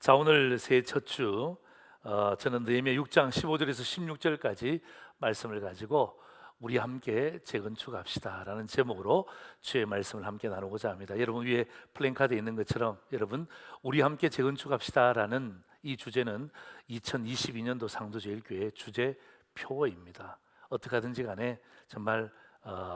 자, 오늘 새해 첫 주, 저는 느헤미야 6장 15절에서 16절까지 말씀을 가지고 우리 함께 재건축합시다라는 제목으로 주의 말씀을 함께 나누고자 합니다. 여러분 위에 플랜카드에 있는 것처럼 여러분 우리 함께 재건축합시다라는 이 주제는 2022년도 상도제일교회 주제 표어입니다. 어떻게 하든지 간에 정말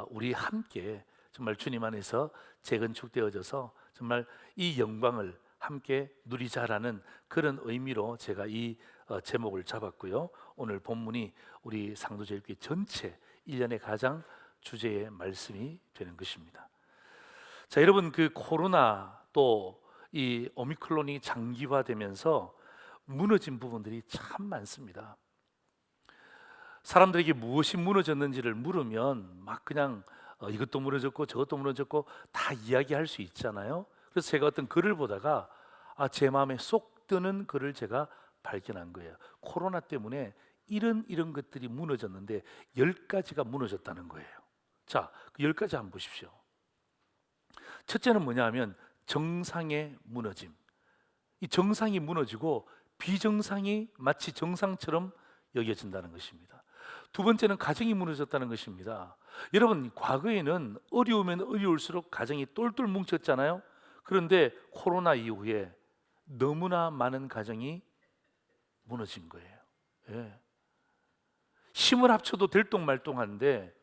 우리 함께 정말 주님 안에서 재건축되어져서 정말 이 영광을 함께 누리자라는 그런 의미로 제가 이 제목을 잡았고요. 오늘 본문이 우리 상도제일교회 전체 1년의 가장 주제의 말씀이 되는 것입니다. 자, 여러분 그 코로나 또 이 오미크론이 장기화되면서 무너진 부분들이 참 많습니다. 사람들에게 무엇이 무너졌는지를 물으면 막 그냥 이것도 무너졌고 저것도 무너졌고 다 이야기할 수 있잖아요. 그래서 제가 어떤 글을 보다가 제 마음에 쏙 드는 글을 제가 발견한 거예요. 코로나 때문에 이런 것들이 무너졌는데 10가지가 무너졌다는 거예요. 자, 그 10가지 한번 보십시오. 첫째는 뭐냐 하면 정상의 무너짐. 이 정상이 무너지고 비정상이 마치 정상처럼 여겨진다는 것입니다. 두 번째는 가정이 무너졌다는 것입니다. 여러분 과거에는 어려우면 어려울수록 가정이 똘똘 뭉쳤잖아요. 그런데 코로나 이후에 너무나 많은 가정이 무너진 거예요. 예. 힘을 합쳐도 들똥말똥한데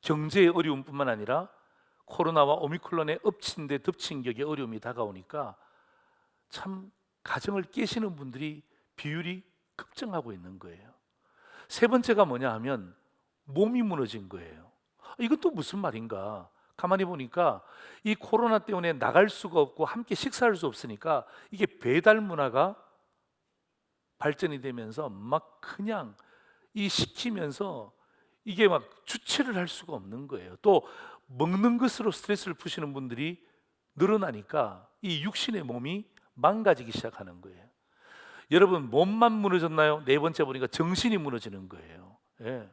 경제의 어려움뿐만 아니라 코로나와 오미크론에 엎친 데 덮친 격의 어려움이 다가오니까 참 가정을 깨시는 분들이 비율이 급증하고 있는 거예요. 세 번째가 뭐냐 하면 몸이 무너진 거예요. 이것도 무슨 말인가? 가만히 보니까 이 코로나 때문에 나갈 수가 없고 함께 식사할 수 없으니까 이게 배달 문화가 발전이 되면서 막 그냥 이 시키면서 이게 막 주체를 할 수가 없는 거예요. 또 먹는 것으로 스트레스를 푸시는 분들이 늘어나니까 이 육신의 몸이 망가지기 시작하는 거예요. 여러분 몸만 무너졌나요? 네 번째 보니까 정신이 무너지는 거예요. 예.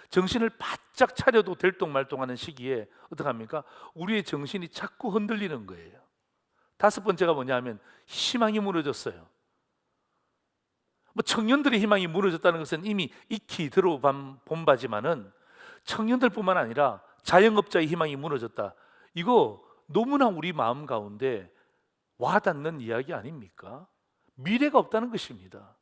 정신을 바짝 차려도 들똥말똥하는 시기에 어떡합니까? 우리의 정신이 자꾸 흔들리는 거예요. 다섯 번째가 뭐냐 하면 희망이 무너졌어요. 청년들의 희망이 무너졌다는 것은 이미 익히 들어본 바지만은 청년들뿐만 아니라 자영업자의 희망이 무너졌다. 이거 너무나 우리 마음 가운데 와닿는 이야기 아닙니까? 미래가 없다는 것입니다.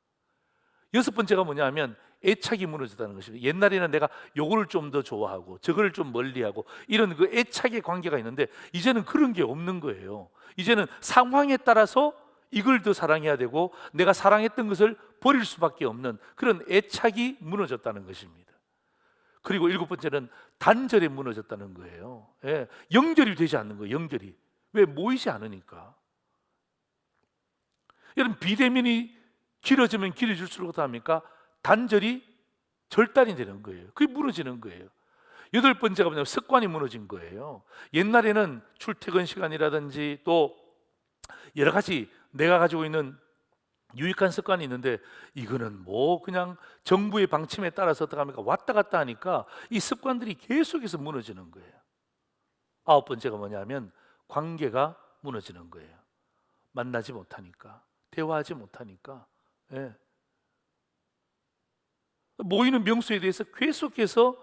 여섯 번째가 뭐냐 하면 애착이 무너졌다는 것입니다. 옛날에는 내가 요거를 좀 더 좋아하고 저거를 좀 멀리하고 이런 그 애착의 관계가 있는데 이제는 그런 게 없는 거예요. 이제는 상황에 따라서 이걸 더 사랑해야 되고 내가 사랑했던 것을 버릴 수밖에 없는 그런 애착이 무너졌다는 것입니다. 그리고 일곱 번째는 단절이 무너졌다는 거예요. 예, 연결이 되지 않는 거예요. 연결이. 왜? 모이지 않으니까. 여러분 비대면이 길어지면 길어질수록 어떡합니까? 단절이 절단이 되는 거예요. 그게 무너지는 거예요. 여덟 번째가 뭐냐면 습관이 무너진 거예요. 옛날에는 출퇴근 시간이라든지 또 여러 가지 내가 가지고 있는 유익한 습관이 있는데 이거는 뭐 그냥 정부의 방침에 따라서 어떡합니까? 왔다 갔다 하니까 이 습관들이 계속해서 무너지는 거예요. 아홉 번째가 뭐냐면 관계가 무너지는 거예요. 만나지 못하니까, 대화하지 못하니까. 예. 모이는 명수에 대해서 계속해서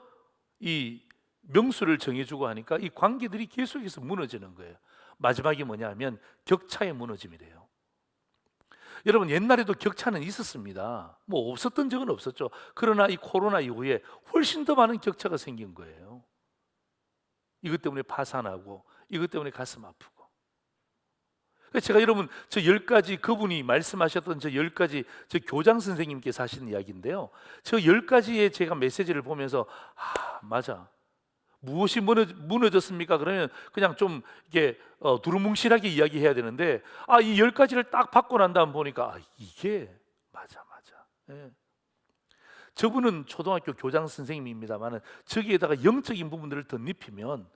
이 명수를 정해주고 하니까 이 관계들이 계속해서 무너지는 거예요. 마지막이 뭐냐면 격차의 무너짐이래요. 여러분 옛날에도 격차는 있었습니다. 뭐 없었던 적은 없었죠. 그러나 이 코로나 이후에 훨씬 더 많은 격차가 생긴 거예요. 이것 때문에 파산하고 이것 때문에 가슴 아프고. 제가 여러분 저 10가지 그분이 말씀하셨던 저 10가지 저 교장 선생님께서 하시는 이야기인데요. 저 10가지의 제가 메시지를 보면서 맞아. 무엇이 무너졌습니까? 그러면 그냥 좀 이게 두루뭉실하게 이야기해야 되는데 이 10가지를 딱 받고 난 다음 보니까 이게 맞아. 예. 저분은 초등학교 교장 선생님입니다만 저기에다가 영적인 부분들을 덧입히면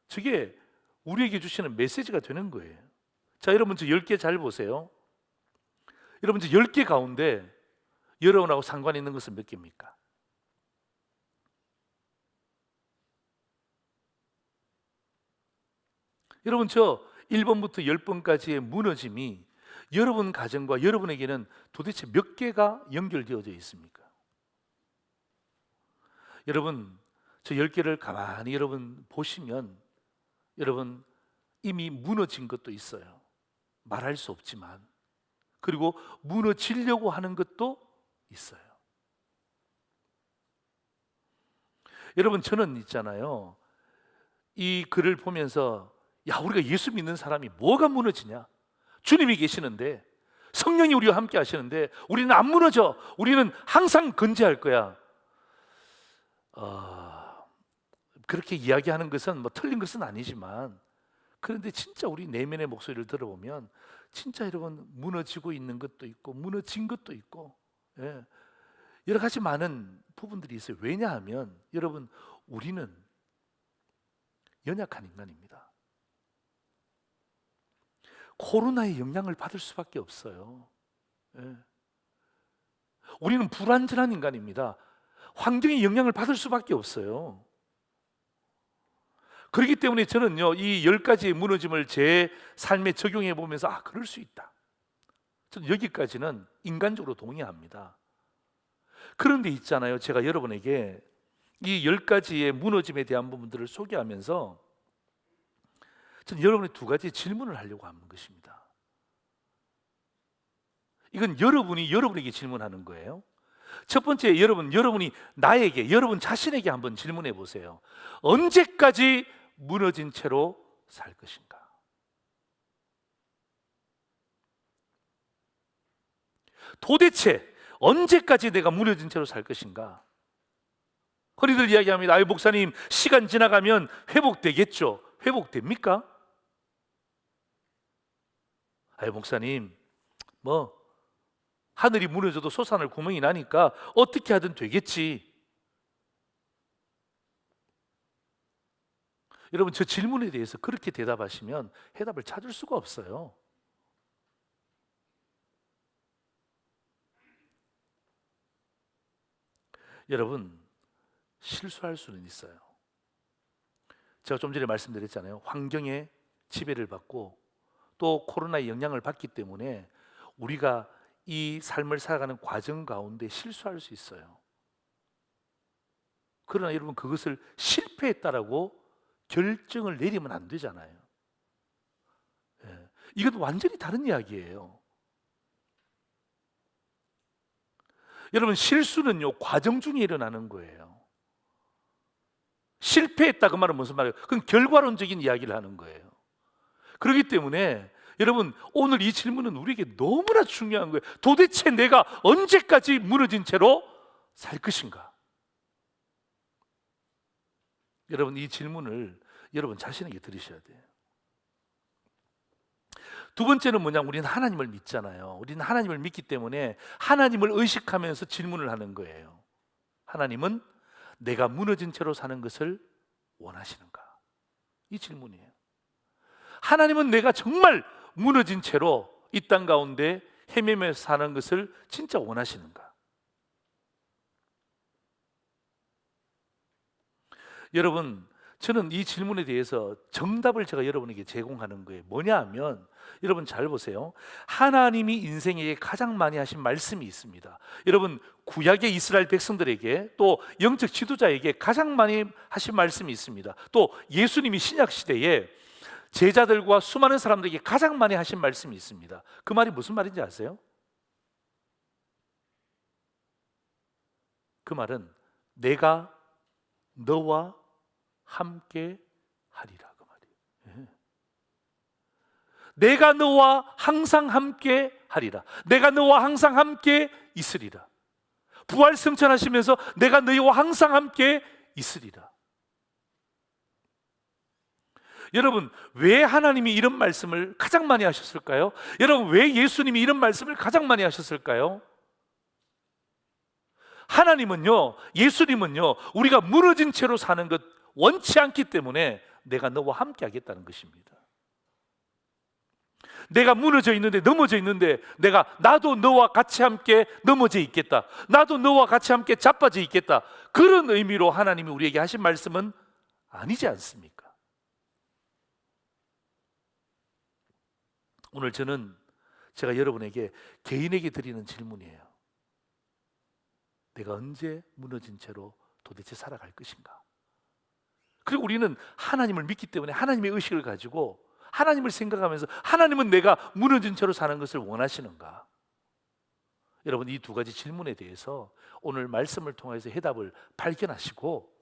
저게 우리에게 주시는 메시지가 되는 거예요. 자, 여러분 저 10개 잘 보세요. 여러분 저 10개 가운데 여러분하고 상관 있는 것은 몇 개입니까? 여러분 저 1번부터 10번까지의 무너짐이 여러분 가정과 여러분에게는 도대체 몇 개가 연결되어져 있습니까? 여러분, 저 10개를 가만히 여러분 보시면 여러분 이미 무너진 것도 있어요. 말할 수 없지만. 그리고 무너지려고 하는 것도 있어요. 여러분, 저는 있잖아요, 이 글을 보면서 야, 우리가 예수 믿는 사람이 뭐가 무너지냐? 주님이 계시는데, 성령이 우리와 함께 하시는데 우리는 안 무너져. 우리는 항상 건재할 거야. 그렇게 이야기하는 것은 뭐 틀린 것은 아니지만, 그런데 진짜 우리 내면의 목소리를 들어보면 진짜 여러분 무너지고 있는 것도 있고 무너진 것도 있고, 예, 여러 가지 많은 부분들이 있어요. 왜냐하면 여러분, 우리는 연약한 인간입니다. 코로나의 영향을 받을 수밖에 없어요. 예. 우리는 불완전한 인간입니다. 환경의 영향을 받을 수밖에 없어요. 그렇기 때문에 저는요, 이 10가지의 무너짐을 제 삶에 적용해 보면서 그럴 수 있다. 저는 여기까지는 인간적으로 동의합니다. 그런데 있잖아요, 제가 여러분에게 이 10가지의 무너짐에 대한 부분들을 소개하면서 저는 여러분의 2가지 질문을 하려고 하는 것입니다. 이건 여러분이 여러분에게 질문하는 거예요. 첫 번째, 여러분이 나에게, 여러분 자신에게 한번 질문해 보세요. 언제까지 무너진 채로 살 것인가? 도대체 언제까지 내가 무너진 채로 살 것인가? 흔히들 이야기합니다. 아유, 목사님, 시간 지나가면 회복되겠죠. 회복됩니까? 아유, 목사님, 뭐 하늘이 무너져도 솟아날 구멍이 나니까 어떻게 하든 되겠지. 여러분, 저 질문에 대해서 그렇게 대답하시면 해답을 찾을 수가 없어요. 여러분, 실수할 수는 있어요. 제가 좀 전에 말씀드렸잖아요. 환경의 지배를 받고 또 코로나의 영향을 받기 때문에 우리가 이 삶을 살아가는 과정 가운데 실수할 수 있어요. 그러나 여러분, 그것을 실패했다라고 결정을 내리면 안 되잖아요. 예. 이건 완전히 다른 이야기예요. 여러분, 실수는요, 과정 중에 일어나는 거예요. 실패했다 그 말은 무슨 말이에요? 그건 결과론적인 이야기를 하는 거예요. 그렇기 때문에 여러분, 오늘 이 질문은 우리에게 너무나 중요한 거예요. 도대체 내가 언제까지 무너진 채로 살 것인가? 여러분, 이 질문을 여러분 자신에게 들으셔야 돼요. 2번째는 뭐냐? 우리는 하나님을 믿잖아요. 우리는 하나님을 믿기 때문에 하나님을 의식하면서 질문을 하는 거예요. 하나님은 내가 무너진 채로 사는 것을 원하시는가? 이 질문이에요. 하나님은 내가 정말 무너진 채로 이 땅 가운데 헤매면서 사는 것을 진짜 원하시는가? 여러분, 저는 이 질문에 대해서 정답을 제가 여러분에게 제공하는 거예요. 뭐냐 하면, 여러분 잘 보세요. 하나님이 인생에게 가장 많이 하신 말씀이 있습니다. 여러분, 구약의 이스라엘 백성들에게 또 영적 지도자에게 가장 많이 하신 말씀이 있습니다. 또 예수님이 신약 시대에 제자들과 수많은 사람들에게 가장 많이 하신 말씀이 있습니다. 그 말이 무슨 말인지 아세요? 그 말은 내가 너와 함께 하리라, 그 말이에요. 예. 내가 너와 항상 함께 하리라. 내가 너와 항상 함께 있으리라. 부활 승천하시면서 내가 너희와 항상 함께 있으리라. 여러분, 왜 하나님이 이런 말씀을 가장 많이 하셨을까요? 여러분, 왜 예수님이 이런 말씀을 가장 많이 하셨을까요? 하나님은요, 예수님은요, 우리가 무너진 채로 사는 것 원치 않기 때문에 내가 너와 함께 하겠다는 것입니다. 내가 무너져 있는데, 넘어져 있는데, 나도 너와 같이 함께 넘어져 있겠다. 나도 너와 같이 함께 자빠져 있겠다. 그런 의미로 하나님이 우리에게 하신 말씀은 아니지 않습니까? 오늘 저는 제가 여러분에게 개인에게 드리는 질문이에요. 내가 언제 무너진 채로 도대체 살아갈 것인가? 그리고 우리는 하나님을 믿기 때문에 하나님의 의식을 가지고 하나님을 생각하면서 하나님은 내가 무너진 채로 사는 것을 원하시는가? 여러분, 이 두 가지 질문에 대해서 오늘 말씀을 통해서 해답을 발견하시고,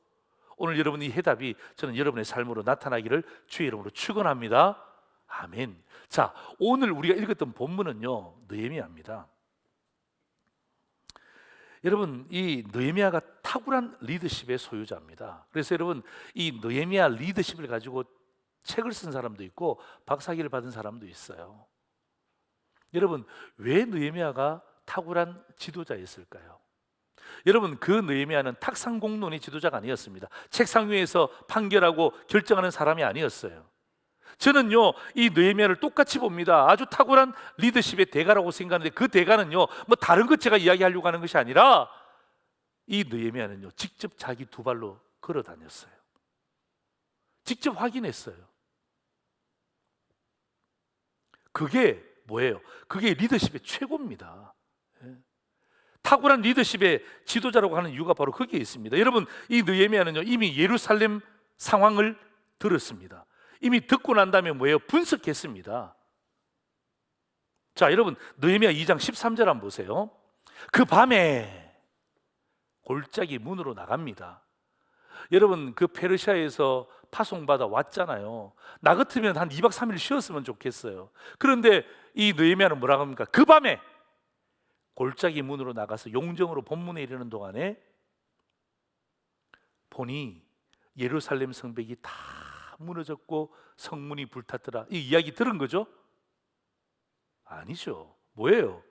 오늘 여러분 이 해답이 저는 여러분의 삶으로 나타나기를 주의 이름으로 축원합니다. 아멘. 자, 오늘 우리가 읽었던 본문은요, 느헤미야입니다. 여러분, 이 느헤미야가 탁월한 리더십의 소유자입니다. 그래서 여러분, 이 느헤미야 리더십을 가지고 책을 쓴 사람도 있고 박사학위를 받은 사람도 있어요. 여러분, 왜 느헤미야가 탁월한 지도자였을까요? 여러분, 그 느헤미야는 탁상공론의 지도자가 아니었습니다. 책상 위에서 판결하고 결정하는 사람이 아니었어요. 저는요, 이 느헤미야를 똑같이 봅니다. 아주 탁월한 리더십의 대가라고 생각하는데, 그 대가는요, 뭐 다른 것 제가 이야기하려고 하는 것이 아니라, 이 느헤미야는요, 직접 자기 두 발로 걸어 다녔어요. 직접 확인했어요. 그게 뭐예요? 그게 리더십의 최고입니다. 탁월한 리더십의 지도자라고 하는 이유가 바로 거기에 있습니다. 여러분, 이 느헤미야는요, 이미 예루살렘 상황을 들었습니다. 이미 듣고 난 다음에 뭐예요? 분석했습니다. 자, 여러분, 느헤미야 2장 13절 한번 보세요. 그 밤에 골짜기 문으로 나갑니다. 여러분, 그 페르시아에서 파송받아 왔잖아요. 나 같으면 한 2박 3일 쉬었으면 좋겠어요. 그런데 이 느헤미야는 뭐라고 합니까? 그 밤에 골짜기 문으로 나가서 용정으로 본문에 이르는 동안에 보니 예루살렘 성벽이 다 무너졌고 성문이 불탔더라. 이 이야기 들은 거죠? 아니죠. 뭐예요?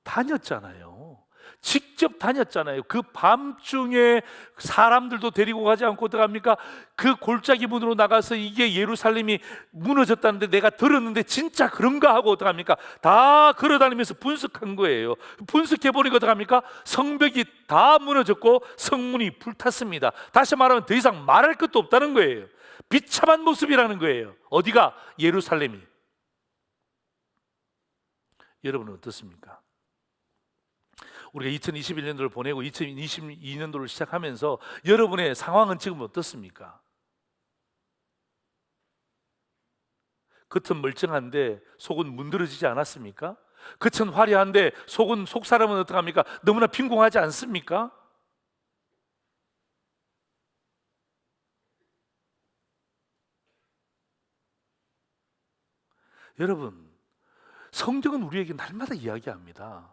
다녔잖아요. 직접 다녔잖아요. 그 밤중에 사람들도 데리고 가지 않고 어떡합니까? 그 골짜기 문으로 나가서 이게 예루살렘이 무너졌다는데 내가 들었는데 진짜 그런가 하고 어떡합니까? 다 걸어다니면서 분석한 거예요. 분석해보니까 어떡합니까? 성벽이 다 무너졌고 성문이 불탔습니다. 다시 말하면 더 이상 말할 것도 없다는 거예요. 비참한 모습이라는 거예요. 어디가? 예루살렘이. 여러분은 어떻습니까? 우리가 2021년도를 보내고 2022년도를 시작하면서 여러분의 상황은 지금 어떻습니까? 겉은 멀쩡한데 속은 문드러지지 않았습니까? 겉은 화려한데 속 사람은 어떡합니까? 너무나 빈궁하지 않습니까? 여러분, 성경은 우리에게 날마다 이야기합니다.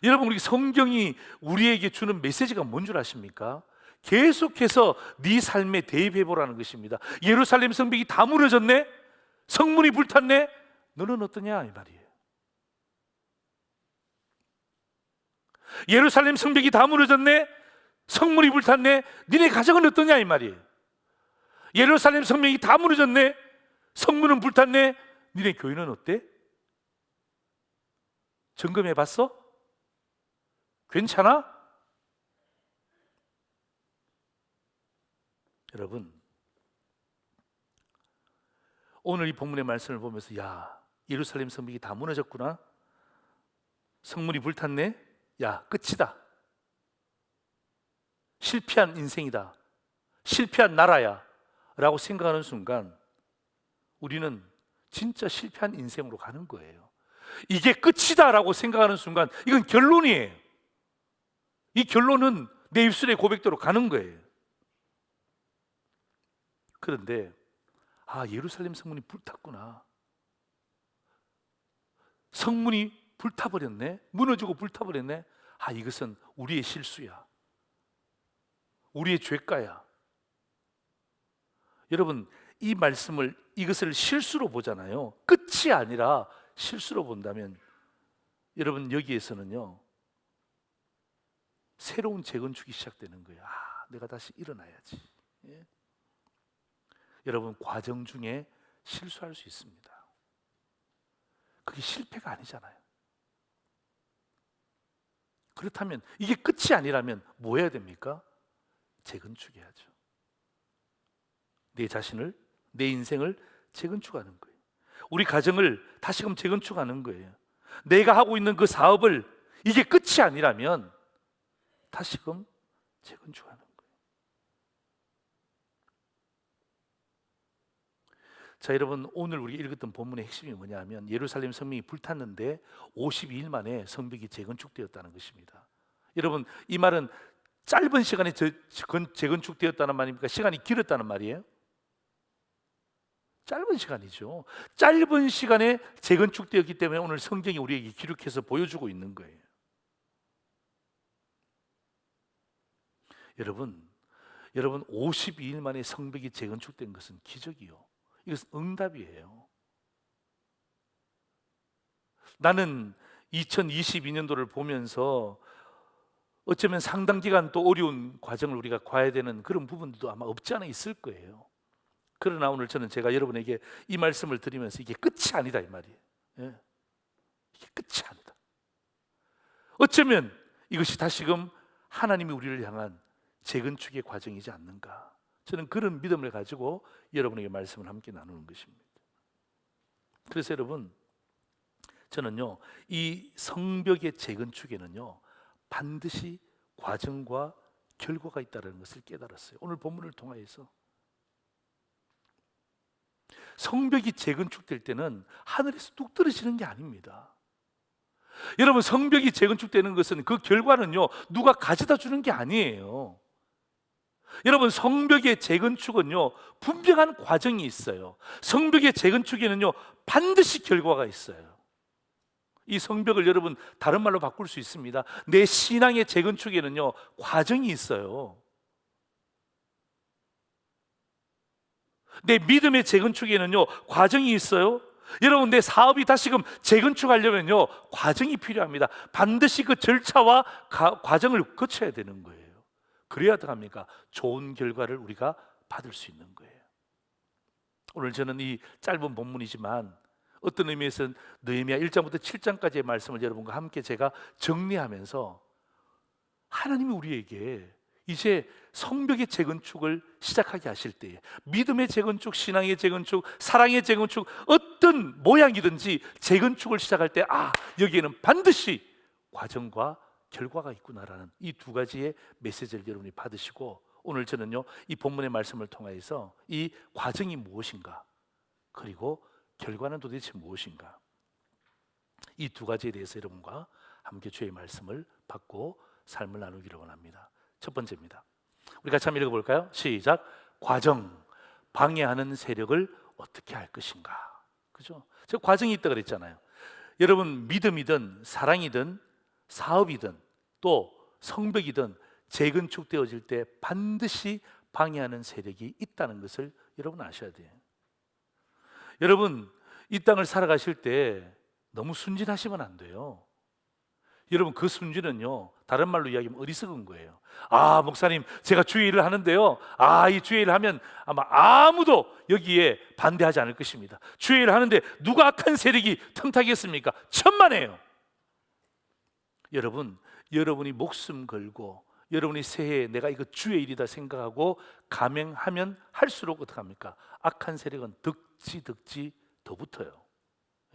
여러분, 우리 성경이 우리에게 주는 메시지가 뭔 줄 아십니까? 계속해서 네 삶에 대입해보라는 것입니다. 예루살렘 성벽이 다 무너졌네? 성문이 불탔네? 너는 어떠냐? 이 말이에요. 예루살렘 성벽이 다 무너졌네? 성문이 불탔네? 니네 가정은 어떠냐? 이 말이에요. 예루살렘 성벽이 다 무너졌네? 성문은 불탔네? 니네 교회는 어때? 점검해 봤어? 괜찮아? 여러분, 오늘 이 본문의 말씀을 보면서 야, 예루살렘 성벽이 다 무너졌구나. 성문이 불탔네. 야, 끝이다. 실패한 인생이다. 실패한 나라야 라고 생각하는 순간 우리는 진짜 실패한 인생으로 가는 거예요. 이게 끝이다 라고 생각하는 순간 이건 결론이에요. 이 결론은 내 입술의 고백대로 가는 거예요. 그런데 예루살렘 성문이 불탔구나. 성문이 불타버렸네. 무너지고 불타버렸네. 이것은 우리의 실수야. 우리의 죄가야. 여러분, 이 말씀을 이것을 실수로 보잖아요. 끝이 아니라 실수로 본다면 여러분, 여기에서는요 새로운 재건축이 시작되는 거예요. 내가 다시 일어나야지. 예? 여러분, 과정 중에 실수할 수 있습니다. 그게 실패가 아니잖아요. 그렇다면 이게 끝이 아니라면 뭐 해야 됩니까? 재건축해야죠. 내 자신을, 내 인생을 재건축하는 거예요. 우리 가정을 다시금 재건축하는 거예요. 내가 하고 있는 그 사업을 이게 끝이 아니라면 다시금 재건축하는 거예요. 자, 여러분, 오늘 우리가 읽었던 본문의 핵심이 뭐냐면 예루살렘 성벽이 불탔는데 52일 만에 성벽이 재건축되었다는 것입니다. 여러분, 이 말은 짧은 시간에 재건축되었다는 말입니까? 시간이 길었다는 말이에요? 짧은 시간이죠. 짧은 시간에 재건축되었기 때문에 오늘 성경이 우리에게 기록해서 보여주고 있는 거예요. 여러분 52일 만에 성벽이 재건축된 것은 기적이요. 이것은 응답이에요. 나는 2022년도를 보면서 어쩌면 상당 기간 또 어려운 과정을 우리가 가야 되는 그런 부분도 아마 없지 않아 있을 거예요. 그러나 오늘 저는 제가 여러분에게 이 말씀을 드리면서 이게 끝이 아니다 이 말이에요. 예. 이게 끝이 아니다. 어쩌면 이것이 다시금 하나님이 우리를 향한 재건축의 과정이지 않는가. 저는 그런 믿음을 가지고 여러분에게 말씀을 함께 나누는 것입니다. 그래서 여러분, 저는요, 이 성벽의 재건축에는요 반드시 과정과 결과가 있다는 것을 깨달았어요. 오늘 본문을 통하여서 성벽이 재건축될 때는 하늘에서 뚝 떨어지는 게 아닙니다. 여러분, 성벽이 재건축되는 것은 그 결과는요 누가 가져다 주는 게 아니에요. 여러분, 성벽의 재건축은요 분명한 과정이 있어요. 성벽의 재건축에는요 반드시 결과가 있어요. 이 성벽을 여러분 다른 말로 바꿀 수 있습니다. 내 신앙의 재건축에는요 과정이 있어요. 내 믿음의 재건축에는요 과정이 있어요. 여러분, 내 사업이 다시금 재건축하려면요 과정이 필요합니다. 반드시 그 절차와 과정을 거쳐야 되는 거예요. 그래야 어떡합니까? 좋은 결과를 우리가 받을 수 있는 거예요. 오늘 저는 이 짧은 본문이지만 어떤 의미에서는 느헤미야 1장부터 7장까지의 말씀을 여러분과 함께 제가 정리하면서 하나님이 우리에게 이제 성벽의 재건축을 시작하게 하실 때에 믿음의 재건축, 신앙의 재건축, 사랑의 재건축, 어떤 모양이든지 재건축을 시작할 때 여기에는 반드시 과정과 결과가 있구나라는 이 두 가지의 메시지를 여러분이 받으시고, 오늘 저는요 이 본문의 말씀을 통해서 이 과정이 무엇인가, 그리고 결과는 도대체 무엇인가, 이 두 가지에 대해서 여러분과 함께 주의 말씀을 받고 삶을 나누기를 원합니다. 첫 번째입니다. 우리 같이 한번 읽어볼까요? 시작. 과정, 방해하는 세력을 어떻게 할 것인가. 그죠? 제가 과정이 있다 그랬잖아요. 여러분, 믿음이든 사랑이든 사업이든 또 성벽이든 재건축되어질 때 반드시 방해하는 세력이 있다는 것을 여러분 아셔야 돼요. 여러분, 이 땅을 살아가실 때 너무 순진하시면 안 돼요. 여러분, 그 순진은요 다른 말로 이야기하면 어리석은 거예요. 목사님, 제가 주의 일을 하는데요 이 주의 일을 하면 아마 아무도 여기에 반대하지 않을 것입니다. 주의 일을 하는데 누가 악한 세력이 틈타겠습니까? 천만에요. 여러분, 여러분이 목숨 걸고 여러분이 새해에 내가 이거 주의 일이다 생각하고 감행하면 할수록 어떡합니까? 악한 세력은 덕지 더 붙어요.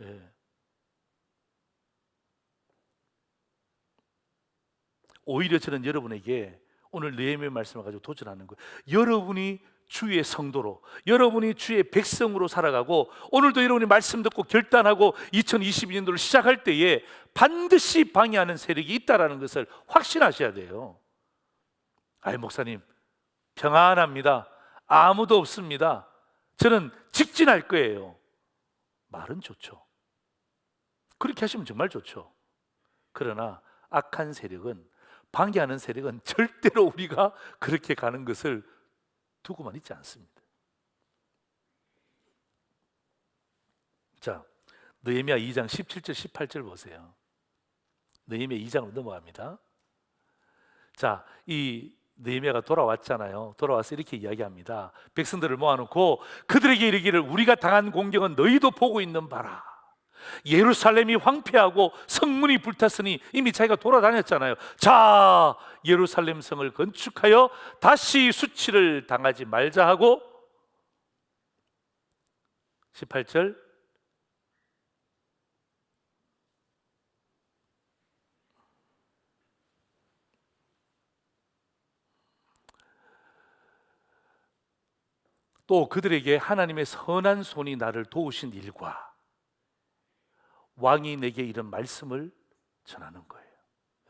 예. 오히려 저는 여러분에게 오늘 느헤미야 말씀을 가지고 도전하는 거예요. 여러분이 주의 성도로, 여러분이 주의 백성으로 살아가고 오늘도 여러분이 말씀 듣고 결단하고 2022년도를 시작할 때에 반드시 방해하는 세력이 있다는 것을 확신하셔야 돼요. 목사님, 평안합니다. 아무도 없습니다. 저는 직진할 거예요. 말은 좋죠. 그렇게 하시면 정말 좋죠. 그러나 악한 세력은, 방해하는 세력은 절대로 우리가 그렇게 가는 것을 두고만 있지 않습니다. 자, 느헤미야 2장 17절 18절 보세요. 느헤미야 2장으로 넘어갑니다. 자, 이 느헤미야가 돌아왔잖아요. 돌아와서 이렇게 이야기합니다. 백성들을 모아놓고 그들에게 이르기를, 우리가 당한 공경은 너희도 보고 있는 바라. 예루살렘이 황폐하고 성문이 불탔으니, 이미 자기가 돌아다녔잖아요. 자, 예루살렘 성을 건축하여 다시 수치를 당하지 말자 하고, 18절, 또 그들에게 하나님의 선한 손이 나를 도우신 일과 왕이 내게 이런 말씀을 전하는 거예요.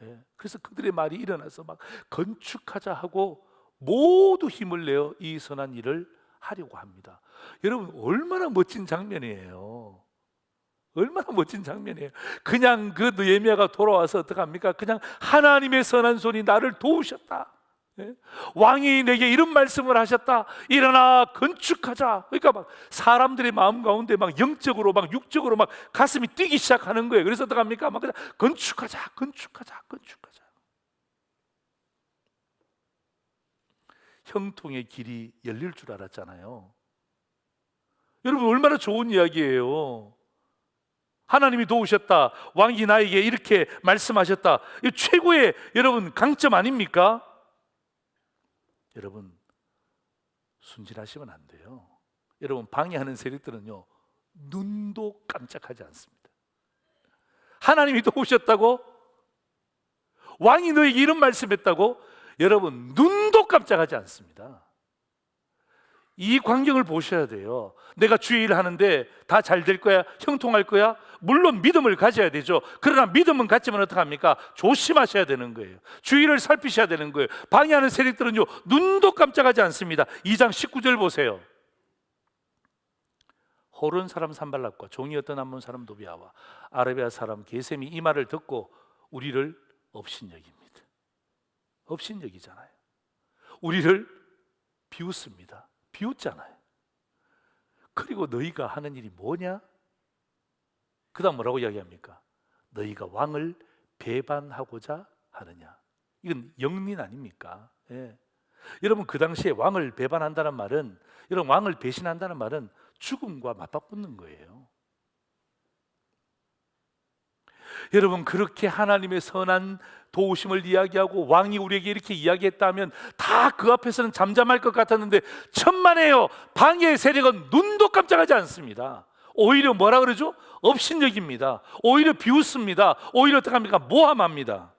예. 그래서 그들의 말이 일어나서 막 건축하자 하고 모두 힘을 내어 이 선한 일을 하려고 합니다. 여러분, 얼마나 멋진 장면이에요. 얼마나 멋진 장면이에요. 그냥 그 느헤미야가 돌아와서 어떡합니까? 그냥 하나님의 선한 손이 나를 도우셨다. 예? 왕이 내게 이런 말씀을 하셨다. 일어나 건축하자. 그러니까 막 사람들의 마음 가운데 막 영적으로 막 육적으로 막 가슴이 뛰기 시작하는 거예요. 그래서 어떡합니까? 막 그냥 건축하자, 건축하자, 건축하자. 형통의 길이 열릴 줄 알았잖아요. 여러분, 얼마나 좋은 이야기예요. 하나님이 도우셨다. 왕이 나에게 이렇게 말씀하셨다. 이 최고의 여러분 강점 아닙니까? 여러분, 순진하시면 안 돼요. 여러분, 방해하는 세력들은요, 눈도 깜짝하지 않습니다. 하나님이 도우셨다고? 왕이 너에게 이런 말씀했다고? 여러분, 눈도 깜짝하지 않습니다. 이 광경을 보셔야 돼요. 내가 주일 하는데 다 잘 될 거야? 형통할 거야? 물론 믿음을 가져야 되죠. 그러나 믿음은 갖지만 어떡합니까? 조심하셔야 되는 거예요. 주의를 살피셔야 되는 거예요. 방해하는 세력들은요, 눈도 깜짝하지 않습니다. 2장 19절 보세요. 호른 사람 산발락과 종이었던 암몬 사람 도비아와 아라비아 사람 게셈이 이 말을 듣고 우리를 업신여깁니다. 업신여기잖아요. 우리를 비웃습니다. 비웃잖아요. 그리고 너희가 하는 일이 뭐냐? 그 다음 뭐라고 이야기합니까? 너희가 왕을 배반하고자 하느냐? 이건 영린 아닙니까? 예. 여러분, 그 당시에 왕을 배반한다는 말은, 여러분, 왕을 배신한다는 말은 죽음과 맞받붙는 거예요. 여러분, 그렇게 하나님의 선한 도우심을 이야기하고 왕이 우리에게 이렇게 이야기했다면 다 그 앞에서는 잠잠할 것 같았는데 천만에요, 방해의 세력은 눈도 깜짝하지 않습니다. 오히려 뭐라 그러죠? 업신여깁니다. 오히려 비웃습니다. 오히려 어떻게 합니까? 모함합니다.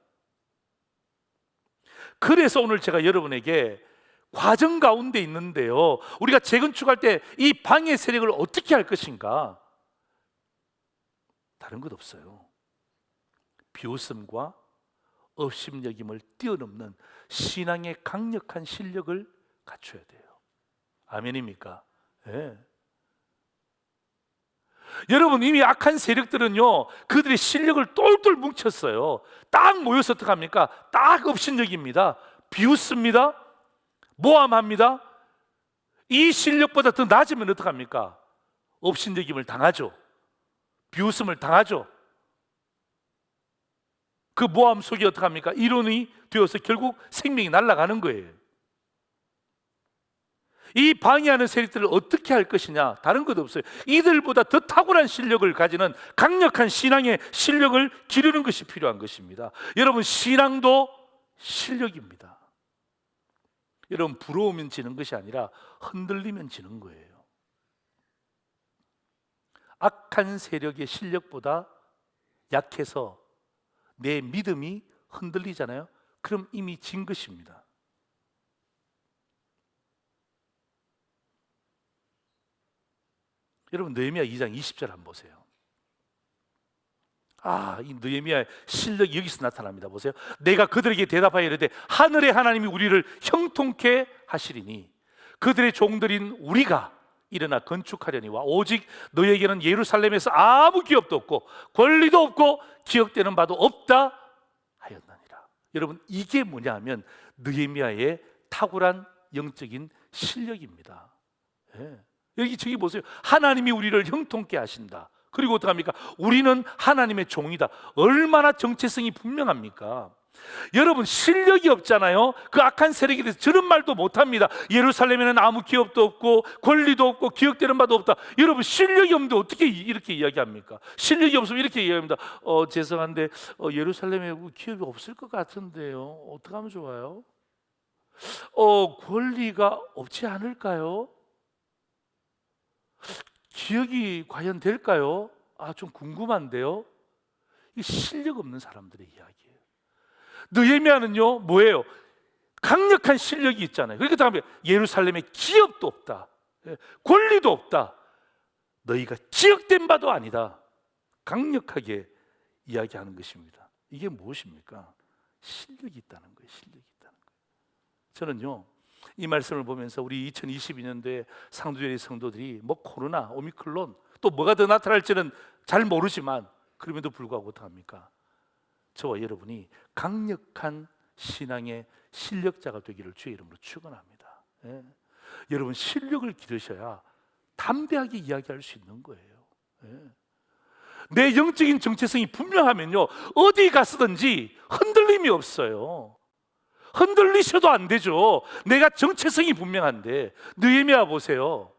그래서 오늘 제가 여러분에게 과정 가운데 있는데요, 우리가 재건축할 때 이 방해 세력을 어떻게 할 것인가? 다른 것 없어요. 비웃음과 업신여김을 뛰어넘는 신앙의 강력한 실력을 갖춰야 돼요. 아멘입니까? 네. 여러분, 이미 악한 세력들은요, 그들의 실력을 똘똘 뭉쳤어요. 딱 모여서 어떡합니까? 딱 업신여깁니다. 비웃습니다. 모함합니다. 이 실력보다 더 낮으면 어떡합니까? 업신여김을 당하죠. 비웃음을 당하죠. 그 모함 속에 어떡합니까? 이론이 되어서 결국 생명이 날아가는 거예요. 이 방해하는 세력들을 어떻게 할 것이냐? 다른 것 없어요. 이들보다 더 탁월한 실력을 가지는 강력한 신앙의 실력을 기르는 것이 필요한 것입니다. 여러분, 신앙도 실력입니다. 여러분, 부러우면 지는 것이 아니라 흔들리면 지는 거예요. 악한 세력의 실력보다 약해서 내 믿음이 흔들리잖아요. 그럼 이미 진 것입니다. 여러분, 느헤미야 2장 20절 한번 보세요. 이 느헤미야의 실력이 여기서 나타납니다. 보세요. 내가 그들에게 대답하여 이르되 하늘의 하나님이 우리를 형통케 하시리니 그들의 종들인 우리가 일어나 건축하려니와 오직 너에게는 예루살렘에서 아무 기업도 없고 권리도 없고 기억되는 바도 없다 하였느니라. 여러분, 이게 뭐냐 하면 느헤미야의 탁월한 영적인 실력입니다. 예. 여기 저기 보세요. 하나님이 우리를 형통케 하신다. 그리고 어떡합니까? 우리는 하나님의 종이다. 얼마나 정체성이 분명합니까? 여러분, 실력이 없잖아요. 그 악한 세력에 대해서 저런 말도 못합니다. 예루살렘에는 아무 기업도 없고 권리도 없고 기억되는 바도 없다. 여러분, 실력이 없는데 어떻게 이렇게 이야기합니까? 실력이 없으면 이렇게 이야기합니다. 죄송한데 예루살렘에 기업이 없을 것 같은데요, 어떻게 하면 좋아요? 권리가 없지 않을까요? 기억이 과연 될까요? 좀 궁금한데요. 이 실력 없는 사람들의 이야기예요. 느헤미야는요, 뭐예요? 강력한 실력이 있잖아요. 그러니까 예루살렘에 기업도 없다. 권리도 없다. 너희가 기억된 바도 아니다. 강력하게 이야기하는 것입니다. 이게 무엇입니까? 실력이 있다는 거예요. 실력이 있다는 거예요. 저는요, 이 말씀을 보면서 우리 2022년도에 상두교회 성도들이 뭐 코로나, 오미크론 또 뭐가 더 나타날지는 잘 모르지만 그럼에도 불구하고 어떡합니까? 저와 여러분이 강력한 신앙의 실력자가 되기를 주의 이름으로 축원합니다. 예. 여러분, 실력을 기르셔야 담대하게 이야기할 수 있는 거예요. 예. 내 영적인 정체성이 분명하면요, 어디 갔든지 흔들림이 없어요. 흔들리셔도 안 되죠. 내가 정체성이 분명한데. 느헤미야 보세요.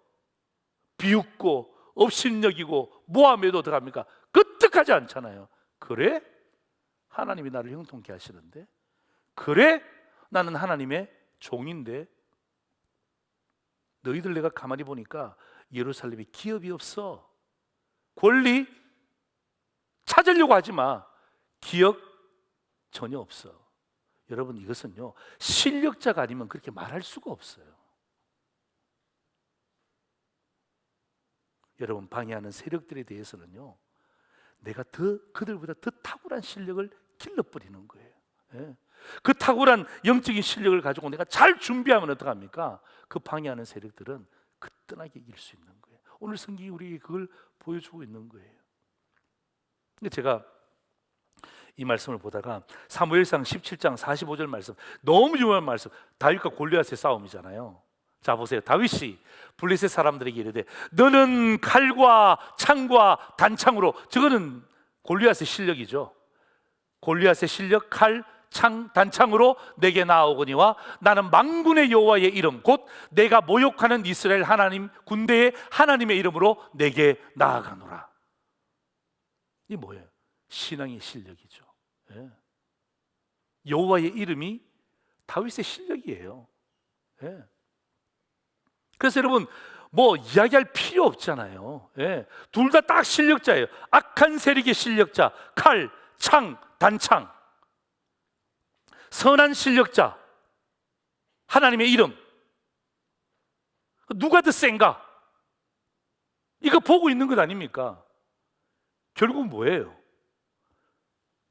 비웃고 업신여기고 모함에도 들어갑니까? 끄떡하지 않잖아요. 그래? 하나님이 나를 형통케 하시는데? 그래? 나는 하나님의 종인데? 너희들 내가 가만히 보니까 예루살렘에 기업이 없어. 권리 찾으려고 하지 마. 기업 전혀 없어. 여러분, 이것은요, 실력자가 아니면 그렇게 말할 수가 없어요. 여러분, 방해하는 세력들에 대해서는요, 내가 그들보다 더 탁월한 실력을 길러버리는 거예요. 예. 그 탁월한 영적인 실력을 가지고 내가 잘 준비하면 어떡합니까? 그 방해하는 세력들은 그뜬하게 이길 수 있는 거예요. 오늘 성경이 우리에게 그걸 보여주고 있는 거예요. 근데 제가 이 말씀을 보다가 사무엘상 17장 45절 말씀, 너무 중요한 말씀, 다윗과 골리앗의 싸움이잖아요. 자 보세요. 다윗이 블레셋 사람들에게 이르되 너는 칼과 창과 단창으로, 저거는 골리앗의 실력이죠. 골리앗의 실력, 칼, 창, 단창으로 내게 나아오거니와 나는 만군의 여호와의 이름 곧 내가 모욕하는 이스라엘 하나님 군대의 하나님의 이름으로 내게 나아가노라. 이 뭐예요? 신앙의 실력이죠. 예. 여호와의 이름이 다윗의 실력이에요. 예. 그래서 여러분, 뭐 이야기할 필요 없잖아요. 예. 둘 다 딱 실력자예요. 악한 세력의 실력자, 칼, 창, 단창. 선한 실력자, 하나님의 이름. 누가 더 센가? 이거 보고 있는 것 아닙니까? 결국 뭐예요?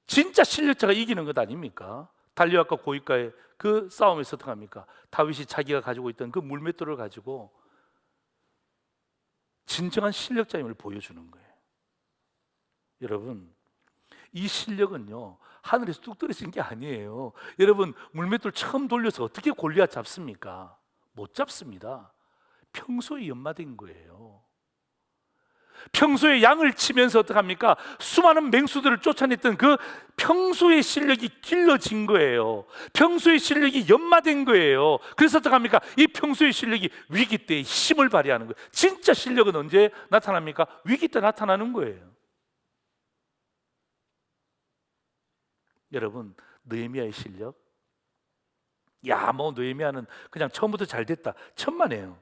진짜 실력자가 이기는 것 아닙니까? 달리아과 고위가의 그 싸움에서 어떻게 합니까? 다윗이 자기가 가지고 있던 그 물맷돌을 가지고 진정한 실력자임을 보여주는 거예요. 여러분, 이 실력은요, 하늘에서 뚝 떨어진 게 아니에요. 여러분, 물맷돌 처음 돌려서 어떻게 골리앗 잡습니까? 못 잡습니다. 평소에 연마된 거예요. 평소에 양을 치면서 어떡합니까? 수많은 맹수들을 쫓아냈던 그 평소의 실력이 길러진 거예요. 평소의 실력이 연마된 거예요. 그래서 어떡합니까? 이 평소의 실력이 위기 때 힘을 발휘하는 거예요. 진짜 실력은 언제 나타납니까? 위기 때 나타나는 거예요. 여러분, 느헤미야의 실력, 뭐 느헤미야는 그냥 처음부터 잘 됐다, 천만에요.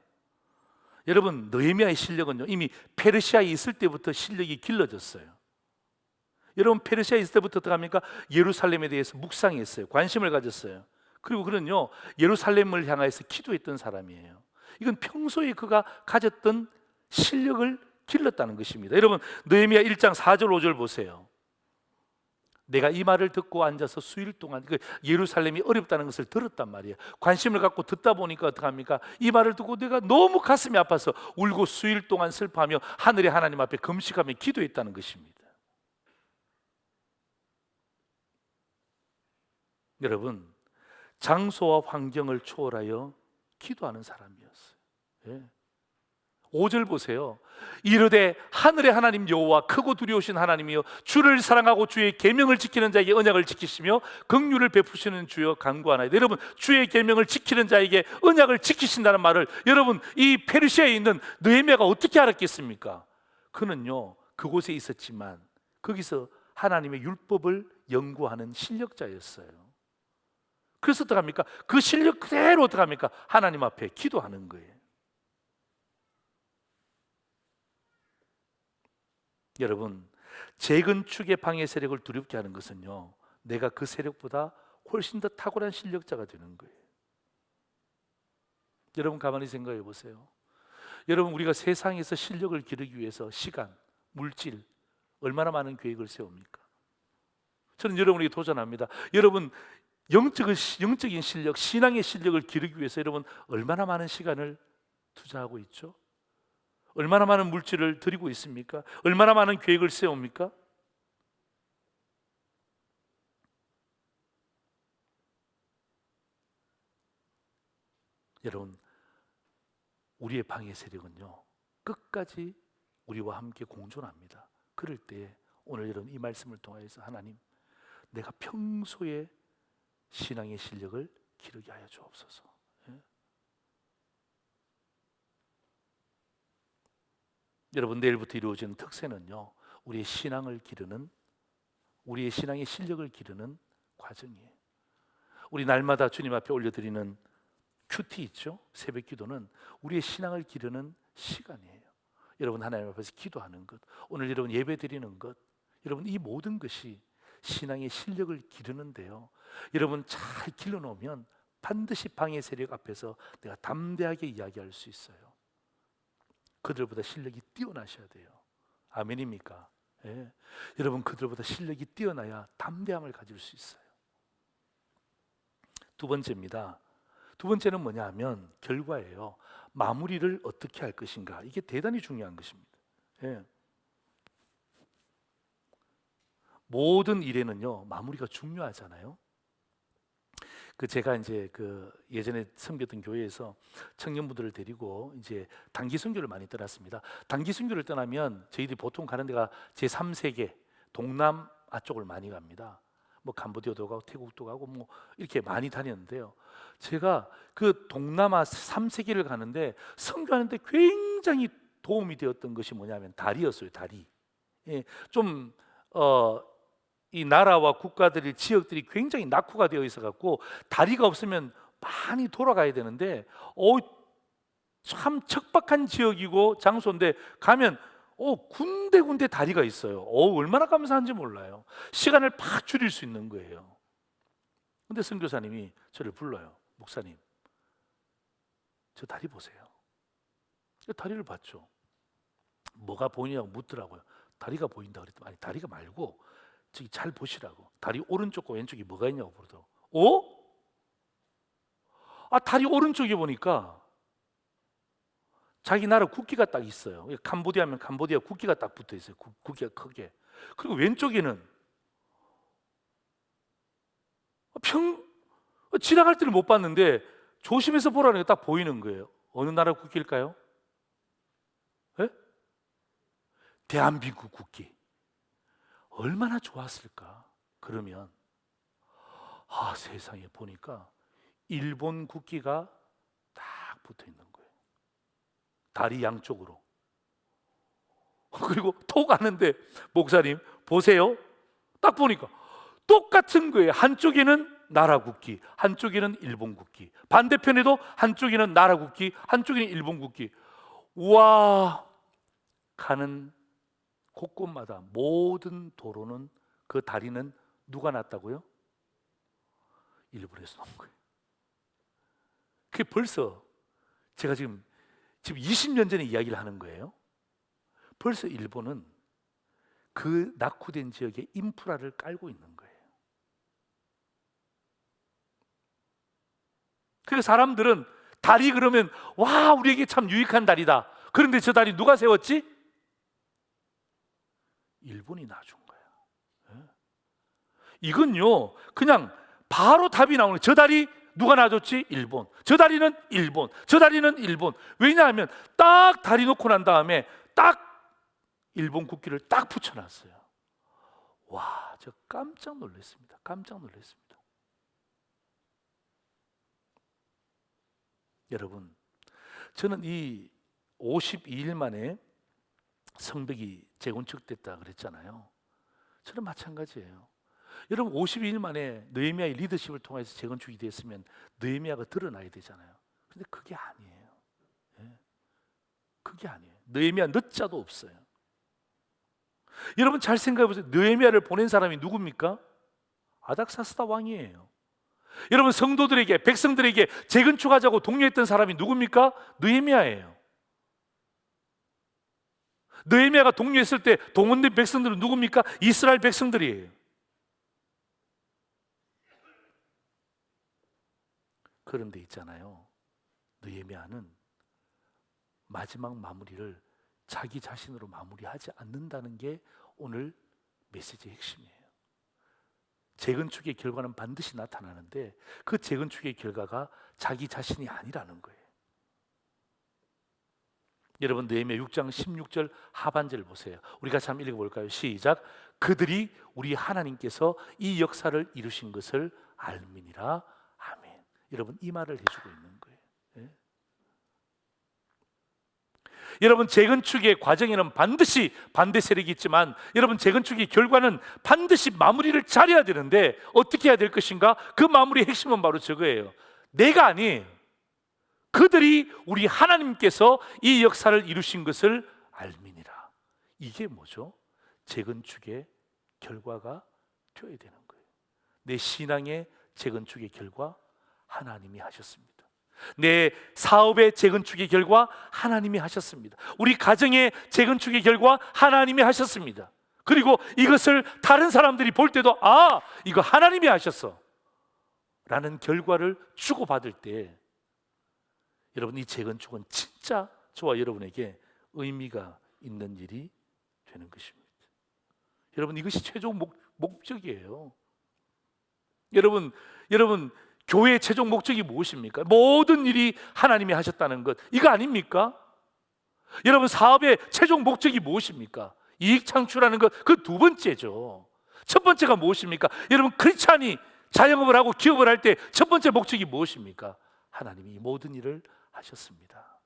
여러분, 느헤미야의 실력은요, 이미 페르시아에 있을 때부터 실력이 길러졌어요. 여러분, 페르시아에 있을 때부터 어떡합니까? 예루살렘에 대해서 묵상했어요. 관심을 가졌어요. 그리고 그는요, 예루살렘을 향해서 기도했던 사람이에요. 이건 평소에 그가 가졌던 실력을 길렀다는 것입니다. 여러분, 느헤미야 1장 4절 5절 보세요. 내가 이 말을 듣고 앉아서 수일 동안 예루살렘이 어렵다는 것을 들었단 말이에요. 관심을 갖고 듣다 보니까 어떡합니까? 이 말을 듣고 내가 너무 가슴이 아파서 울고 수일 동안 슬퍼하며 하늘의 하나님 앞에 금식하며 기도했다는 것입니다. 여러분, 장소와 환경을 초월하여 기도하는 사람이었어요. 예. 5절 보세요. 이르되 하늘의 하나님 여호와 크고 두려우신 하나님이여 주를 사랑하고 주의 계명을 지키는 자에게 언약을 지키시며 긍휼을 베푸시는 주여 간구하나이다. 여러분, 주의 계명을 지키는 자에게 언약을 지키신다는 말을 여러분, 이 페르시아에 있는 느헤미야가 어떻게 알았겠습니까? 그는요, 그곳에 있었지만 거기서 하나님의 율법을 연구하는 실력자였어요. 그래서 어떡합니까? 그 실력 그대로 어떡합니까? 하나님 앞에 기도하는 거예요. 여러분, 재건축의 방해 세력을 두렵게 하는 것은요, 내가 그 세력보다 훨씬 더 탁월한 실력자가 되는 거예요. 여러분, 가만히 생각해 보세요. 여러분, 우리가 세상에서 실력을 기르기 위해서 시간, 물질, 얼마나 많은 계획을 세웁니까? 저는 여러분에게 도전합니다. 여러분, 영적인 실력, 신앙의 실력을 기르기 위해서 여러분 얼마나 많은 시간을 투자하고 있죠? 얼마나 많은 물질을 들이고 있습니까? 얼마나 많은 계획을 세웁니까? 여러분, 우리의 방해 세력은요, 끝까지 우리와 함께 공존합니다. 그럴 때 오늘 여러분 이 말씀을 통해서 하나님, 내가 평소에 신앙의 실력을 기르게 하여 주옵소서. 예? 여러분, 내일부터 이루어지는 특세는요, 우리의 신앙을 기르는, 우리의 신앙의 실력을 기르는 과정이에요. 우리 날마다 주님 앞에 올려드리는 큐티 있죠? 새벽 기도는 우리의 신앙을 기르는 시간이에요. 여러분, 하나님 앞에서 기도하는 것, 오늘 여러분 예배 드리는 것, 여러분 이 모든 것이 신앙의 실력을 기르는데요, 여러분 잘 길러놓으면 반드시 방해 세력 앞에서 내가 담대하게 이야기할 수 있어요. 그들보다 실력이 뛰어나셔야 돼요. 아멘입니까? 예. 여러분, 그들보다 실력이 뛰어나야 담대함을 가질 수 있어요. 두 번째입니다. 두 번째는 뭐냐 하면 결과예요. 마무리를 어떻게 할 것인가, 이게 대단히 중요한 것입니다. 예. 모든 일에는요 마무리가 중요하잖아요. 제가 이제 예전에 섬겼던 교회에서 청년분들을 데리고 이제 단기 선교를 많이 떠났습니다. 단기 선교를 떠나면 저희들이 보통 가는 데가 제3세계 동남아 쪽을 많이 갑니다. 뭐 캄보디아도 가고 태국도 가고 뭐 이렇게 많이 다녔는데요, 제가 그 동남아 3세계를 가는데 선교하는데 굉장히 도움이 되었던 것이 뭐냐면 다리였어요. 다리. 예, 좀 이 나라와 국가들이, 지역들이 굉장히 낙후가 되어 있어 갖고 다리가 없으면 많이 돌아가야 되는데 참 척박한 지역이고 장소인데 가면 군데군데 다리가 있어요. 얼마나 감사한지 몰라요. 시간을 팍 줄일 수 있는 거예요. 근데 선교사님이 저를 불러요. 목사님, 저 다리 보세요. 다리를 봤죠. 뭐가 보이냐고 묻더라고요. 다리가 보인다 그랬더니, 아니 다리가 말고 저기 잘 보시라고. 다리 오른쪽과 왼쪽이 뭐가 있냐고 그러더라고요. 다리 오른쪽에 보니까 자기 나라 국기가 딱 있어요. 캄보디아면 캄보디아 국기가 딱 붙어 있어요. 국기가 크게. 그리고 왼쪽에는 지나갈 때는 못 봤는데 조심해서 보라는 게 딱 보이는 거예요. 어느 나라 국기일까요? 네? 대한민국 국기. 얼마나 좋았을까? 그러면 세상에 보니까 일본 국기가 딱 붙어 있는 거예요. 다리 양쪽으로. 그리고 또 가는데, 목사님 보세요. 딱 보니까 똑같은 거예요. 한쪽에는 나라 국기, 한쪽에는 일본 국기, 반대편에도 한쪽에는 나라 국기, 한쪽에는 일본 국기. 우와, 가는 곳곳마다 모든 도로는, 그 다리는 누가 놨다고요? 일본에서 놓은 거예요. 그게 벌써 제가 지금 20년 전에 이야기를 하는 거예요. 벌써 일본은 그 낙후된 지역에 인프라를 깔고 있는 거예요. 그러니까 사람들은 다리 그러면 와, 우리에게 참 유익한 다리다. 그런데 저 다리 누가 세웠지? 일본이 놔준 거야. 이건요 그냥 바로 답이 나오는 거예요. 저 다리 누가 놔줬지? 일본. 저 다리는 일본. 저 다리는 일본. 왜냐하면 딱 다리 놓고 난 다음에 딱 일본 국기를 딱 붙여놨어요. 와, 저 깜짝 놀랐습니다. 깜짝 놀랐습니다. 여러분, 저는 이 52일 만에 성벽이 재건축됐다 그랬잖아요. 저는 마찬가지예요. 여러분, 52일 만에 느헤미야의 리더십을 통해서 재건축이 됐으면 느헤미야가 드러나야 되잖아요. 그런데 그게 아니에요. 그게 아니에요. 느헤미야 늦자도 없어요. 여러분 잘 생각해 보세요. 느헤미야를 보낸 사람이 누굽니까? 아닥사스다 왕이에요. 여러분, 성도들에게, 백성들에게 재건축하자고 독려했던 사람이 누굽니까? 느헤미야예요. 느헤미야가 독려했을 때 동원된 백성들은 누굽니까? 이스라엘 백성들이에요. 그런데 있잖아요, 느헤미야는 마지막 마무리를 자기 자신으로 마무리하지 않는다는 게 오늘 메시지의 핵심이에요. 재건축의 결과는 반드시 나타나는데 그 재건축의 결과가 자기 자신이 아니라는 거예요. 여러분, 느헤미야 6장 16절 하반절을 보세요. 우리가 한번 읽어볼까요? 시작. 그들이 우리 하나님께서 이 역사를 이루신 것을 알미니라. 아멘. 여러분, 이 말을 해주고 있는 거예요. 예? 여러분, 재건축의 과정에는 반드시 반대 세력이 있지만, 여러분, 재건축의 결과는 반드시 마무리를 잘해야 되는데 어떻게 해야 될 것인가? 그 마무리의 핵심은 바로 저거예요. 내가 아니에요. 그들이 우리 하나님께서 이 역사를 이루신 것을 알미니라. 이게 뭐죠? 재건축의 결과가 되어야 되는 거예요. 내 신앙의 재건축의 결과 하나님이 하셨습니다. 내 사업의 재건축의 결과 하나님이 하셨습니다. 우리 가정의 재건축의 결과 하나님이 하셨습니다. 그리고 이것을 다른 사람들이 볼 때도 이거 하나님이 하셨어 라는 결과를 주고받을 때, 여러분, 이 재건축은 진짜 저와 여러분에게 의미가 있는 일이 되는 것입니다. 여러분, 이것이 최종 목적이에요. 여러분, 교회의 최종 목적이 무엇입니까? 모든 일이 하나님이 하셨다는 것, 이거 아닙니까? 여러분, 사업의 최종 목적이 무엇입니까? 이익 창출하는 것, 그 두 번째죠. 첫 번째가 무엇입니까? 여러분, 크리스찬이 자영업을 하고 기업을 할 때 첫 번째 목적이 무엇입니까? 하나님이 모든 일을 하셨습니다.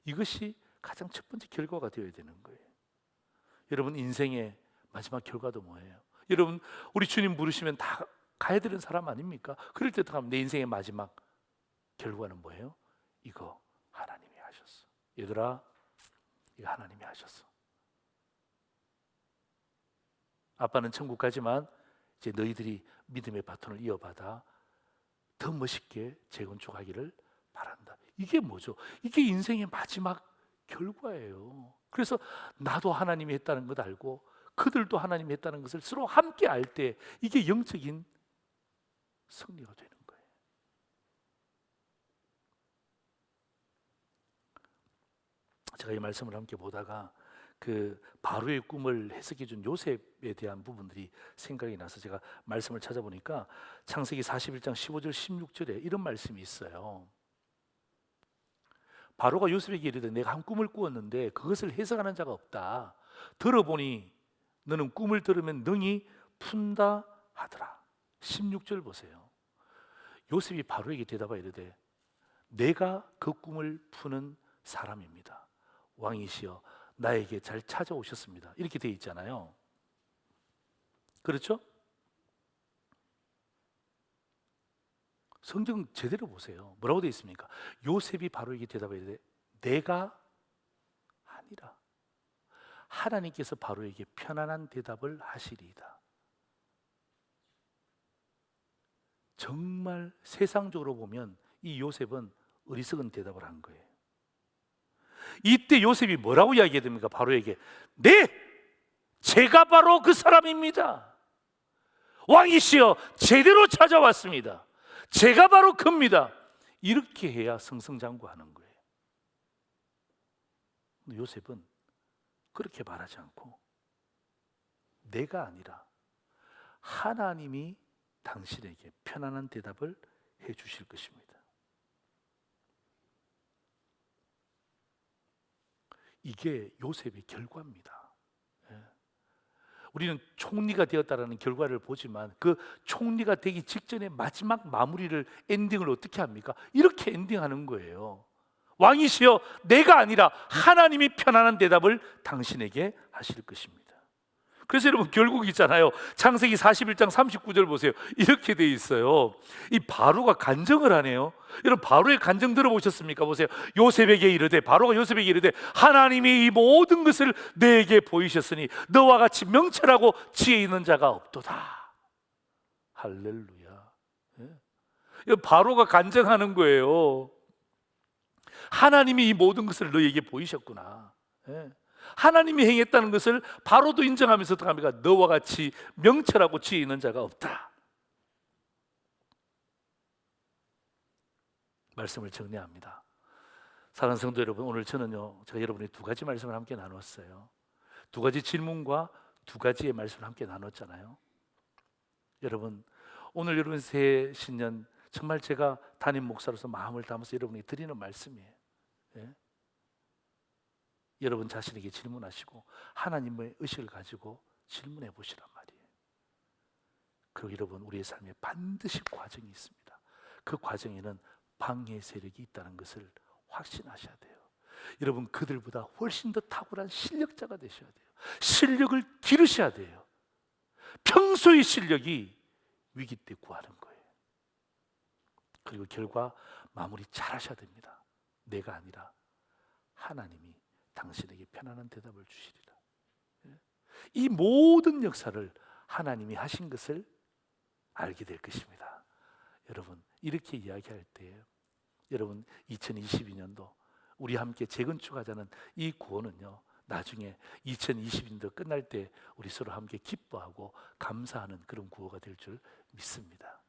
이것이 가장 첫 번째 결과가 되어야 되는 거예요. 여러분, 인생의 마지막 결과도 뭐예요? 여러분, 우리 주님 부르시면 다 가야 되는 사람 아닙니까? 그럴 때 하면 내 인생의 마지막 결과는 뭐예요? 이거 하나님이 하셨어. 얘들아, 이거 하나님이 하셨어. 아빠는 천국 가지만 이제 너희들이 믿음의 바톤을 이어받아 더 멋있게 재건축하기를 바란다. 이게 뭐죠? 이게 인생의 마지막 결과예요. 그래서 나도 하나님이 했다는 것 알고 그들도 하나님이 했다는 것을 서로 함께 알 때 이게 영적인 승리가 되는 거예요. 제가 이 말씀을 함께 보다가 그 바로의 꿈을 해석해 준 요셉에 대한 부분들이 생각이 나서 제가 말씀을 찾아보니까 창세기 41장 15절 16절에 이런 말씀이 있어요. 바로가 요셉에게 이르되 내가 한 꿈을 꾸었는데 그것을 해석하는 자가 없다. 들어보니 너는 꿈을 들으면 능히 푼다 하더라. 16절 보세요. 요셉이 바로에게 대답하여 이르되 내가 그 꿈을 푸는 사람입니다. 왕이시여 나에게 잘 찾아오셨습니다. 이렇게 되어 있잖아요. 그렇죠? 성경 제대로 보세요. 뭐라고 되어 있습니까? 요셉이 바로에게 대답하여 이르되 내가 아니라 하나님께서 바로에게 편안한 대답을 하시리이다. 정말 세상적으로 보면 이 요셉은 어리석은 대답을 한 거예요. 이때 요셉이 뭐라고 이야기해야 됩니까? 바로에게 네! 제가 바로 그 사람입니다. 왕이시여 제대로 찾아왔습니다. 제가 바로 그입니다. 이렇게 해야 승승장구하는 거예요. 근데 요셉은 그렇게 말하지 않고 내가 아니라 하나님이 당신에게 편안한 대답을 해 주실 것입니다. 이게 요셉의 결과입니다. 우리는 총리가 되었다라는 결과를 보지만 그 총리가 되기 직전에 마지막 마무리를 엔딩을 어떻게 합니까? 이렇게 엔딩하는 거예요. 왕이시여 내가 아니라 하나님이 편안한 대답을 당신에게 하실 것입니다. 그래서 여러분 결국 있잖아요. 창세기 41장 39절 보세요. 이렇게 돼 있어요. 이 바로가 간증을 하네요. 여러분 바로의 간증 들어보셨습니까? 보세요. 요셉에게 이르되 바로가 요셉에게 이르되 하나님이 이 모든 것을 내게 보이셨으니 너와 같이 명철하고 지혜 있는 자가 없도다. 할렐루야. 바로가 간증하는 거예요. 하나님이 이 모든 것을 너에게 보이셨구나. 하나님이 행했다는 것을 바로도 인정하면서 어떡합니까? 너와 같이 명철하고 지혜 있는 자가 없다. 말씀을 정리합니다. 사랑하는 성도 여러분, 오늘 저는요, 제가 여러분이 두 가지 말씀을 함께 나눴어요. 두 가지 질문과 두 가지의 말씀을 함께 나눴잖아요. 여러분, 오늘 여러분 새 신년 정말 제가 담임 목사로서 마음을 담아서 여러분이 드리는 말씀이에요. 예? 여러분 자신에게 질문하시고 하나님의 의식을 가지고 질문해 보시란 말이에요. 그리고 여러분, 우리의 삶에 반드시 과정이 있습니다. 그 과정에는 방해 세력이 있다는 것을 확신하셔야 돼요. 여러분, 그들보다 훨씬 더 탁월한 실력자가 되셔야 돼요. 실력을 기르셔야 돼요. 평소의 실력이 위기 때 구하는 거예요. 그리고 결과 마무리 잘 하셔야 됩니다. 내가 아니라 하나님이 당신에게 편안한 대답을 주시리라. 이 모든 역사를 하나님이 하신 것을 알게 될 것입니다. 여러분, 이렇게 이야기할 때 여러분 2022년도 우리 함께 재건축하자는 이 구호는요, 나중에 2022년도 끝날 때 우리 서로 함께 기뻐하고 감사하는 그런 구호가 될 줄 믿습니다.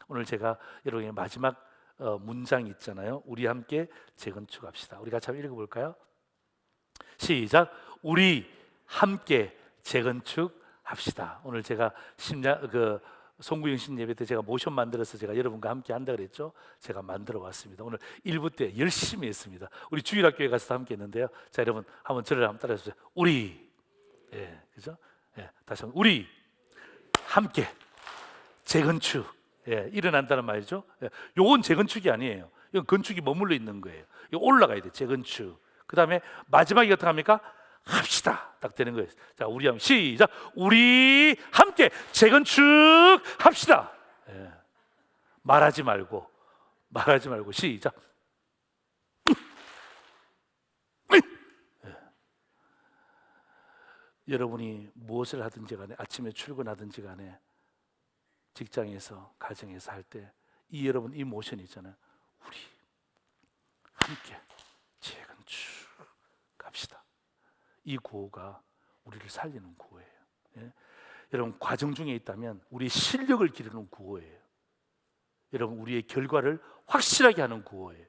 오늘 제가 여러분의 마지막 문장 있잖아요. 우리 함께 재건축합시다. 우리 같이 한번 읽어볼까요? 시작. 우리 함께 재건축합시다. 오늘 제가 송구영 신 예배 때 제가 모션 만들어서 제가 여러분과 함께 한다 그랬죠. 제가 만들어 왔습니다. 오늘 1부 때 열심히 했습니다. 우리 주일학교에 가서 함께 했는데요. 자, 여러분 한번 저를 한번 따라해 주세요. 우리, 그죠? 다시 한번 우리 함께 재건축. 일어난다는 말이죠. 요건 재건축이 아니에요. 이건 건축이 머물러 있는 거예요. 이거 올라가야 돼. 재건축. 그 다음에 마지막에 어떻게 합니까? 합시다. 딱 되는 거예요. 자, 우리 함께 시작. 우리 함께 재건축합시다. 말하지 말고 시작. 여러분이 무엇을 하든지 간에, 아침에 출근하든지 간에, 직장에서 가정에서 할 때 이 여러분 이 모션 있잖아요. 우리 함께 재건축합시다. 이 구호가 우리를 살리는 구호예요. 여러분, 과정 중에 있다면 우리의 실력을 기르는 구호예요. 여러분, 우리의 결과를 확실하게 하는 구호예요.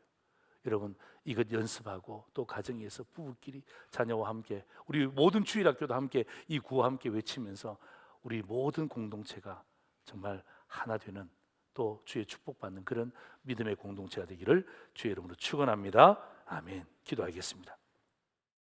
여러분, 이것 연습하고 또 가정에서 부부끼리 자녀와 함께, 우리 모든 주일학교도 함께 이 구호 함께 외치면서 우리 모든 공동체가 정말 하나 되는, 또 주의 축복받는 그런 믿음의 공동체가 되기를 주의 이름으로 축원합니다. 아멘. 기도하겠습니다.